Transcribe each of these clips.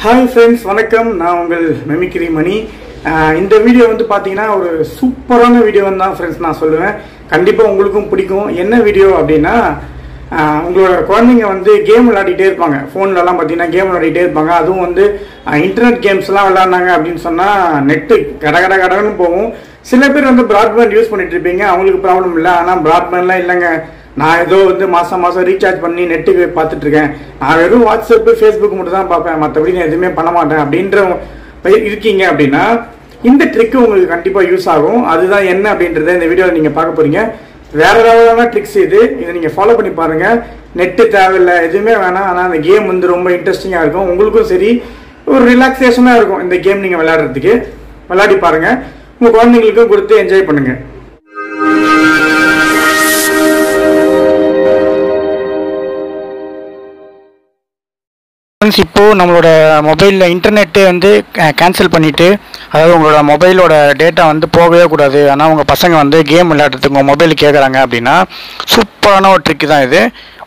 Hi friends, வணக்கம். நான் உங்கள் மெமிக்ரி மணி. இந்த வீடியோ வந்து பாத்தீங்கன்னா ஒரு சூப்பரான வீடியோ தான் फ्रेंड्स நான் சொல்லுவேன். கண்டிப்பா உங்களுக்கும் பிடிக்கும். என்ன வீடியோ அப்படினா உங்களோட குழந்தைங்க வந்து கேம் விளையாடிட்டே இருப்பாங்க. ஃபோன்ல எல்லாம் பாத்தீங்கன்னா கேம் விளையாடிட்டே இருப்பாங்க. அதுவும் வந்து இன்டர்நெட் கேம்ஸ் எல்லாம் விளையாடுனாங்க அப்படினு சொன்னா நெட் கடகடன்னு போகும். சில பேர் வந்து பிராட்பேண்ட் யூஸ் பண்ணிட்டு இருப்பீங்க. அவங்களுக்கு ப்ராப்ளம் இல்ல. ஆனா பிராட்பேண்ட்லாம் இல்லங்க. நான் ஏதோ வந்து மாசம் ரீசார்ஜ் பண்ணி நெட்டுக்கு பார்த்துட்டு இருக்கேன். நான் வெறும் வாட்ஸ்அப் ஃபேஸ்புக் மட்டும் தான் பார்ப்பேன், மற்றபடி நான் எதுவுமே பண்ண மாட்டேன் அப்படின்ற இருக்கீங்க அப்படின்னா இந்த ட்ரிக் உங்களுக்கு கண்டிப்பா யூஸ் ஆகும். அதுதான் என்ன அப்படின்றத இந்த வீடியோவில் நீங்க பார்க்க போறீங்க. வேற ஏதாவது ட்ரிக்ஸ் இதை நீங்க ஃபாலோ பண்ணி பாருங்க. நெட்டு தேவையில்லை, எதுவுமே வேணாம். ஆனால் அந்த கேம் வந்து ரொம்ப இன்ட்ரெஸ்டிங்கா இருக்கும். உங்களுக்கும் சரி ஒரு ரிலாக்ஸேஷனா இருக்கும். இந்த கேம் நீங்க விளையாடுறதுக்கு விளையாடி பாருங்க. உங்க குழந்தைங்களுக்கும் கொடுத்து என்ஜாய் பண்ணுங்க. இப்போ நம்மளோட மொபைலில் இன்டர்நெட்டு வந்து கேன்சல் பண்ணிவிட்டு, அதாவது உங்களோட மொபைலோட டேட்டா வந்து போகவே கூடாது, ஆனால் உங்கள் பசங்க வந்து கேம் விளையாடுறதுக்கு உங்கள் மொபைல் கேட்குறாங்க அப்படின்னா சூப்பரான ஒரு ட்ரிக்கு தான் இது.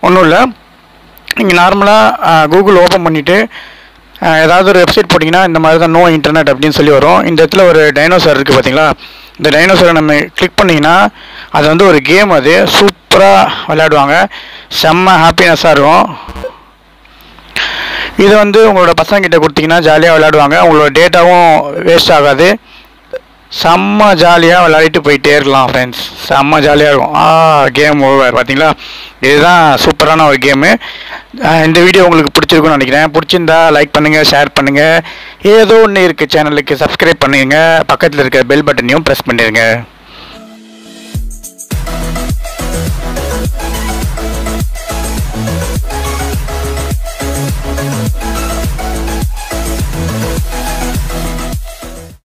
ஒன்றும் இல்லை, நீங்கள் நார்மலாக கூகுள் ஓப்பன் பண்ணிவிட்டு ஏதாவது ஒரு வெப்சைட் போட்டிங்கன்னா இந்த மாதிரி தான் நோ இன்டர்நெட் அப்படின்னு சொல்லி வரும். இந்த இடத்துல ஒரு டைனோசார் இருக்குது பார்த்தீங்களா, இந்த டைனோசாரை நம்ம கிளிக் பண்ணிங்கன்னா அது வந்து ஒரு கேம், அது சூப்பராக விளையாடுவாங்க, செம்ம ஹாப்பினஸ்ஸாக இருக்கும். இது வந்து உங்களோட பசங்கிட்ட கொடுத்தீங்கன்னா ஜாலியாக விளையாடுவாங்க. உங்களோட டேட்டாவும் வேஸ்ட் ஆகாது. செம்ம ஜாலியாக விளையாடிட்டு போயிட்டே இருக்கலாம் ஃப்ரெண்ட்ஸ். செம்ம ஜாலியாக இருக்கும். கேம் ஓவர் பார்த்தீங்களா, இதுதான் சூப்பரான ஒரு கேமு. இந்த வீடியோ உங்களுக்கு பிடிச்சிருக்குன்னு நினைக்கிறேன். பிடிச்சிருந்தா லைக் பண்ணுங்கள், ஷேர் பண்ணுங்கள். ஏதோ ஒன்று இருக்குது சேனலுக்கு சப்ஸ்கிரைப் பண்ணுங்க, பக்கத்தில் இருக்க பெல் பட்டனையும் ப்ரெஸ் பண்ணிடுங்க.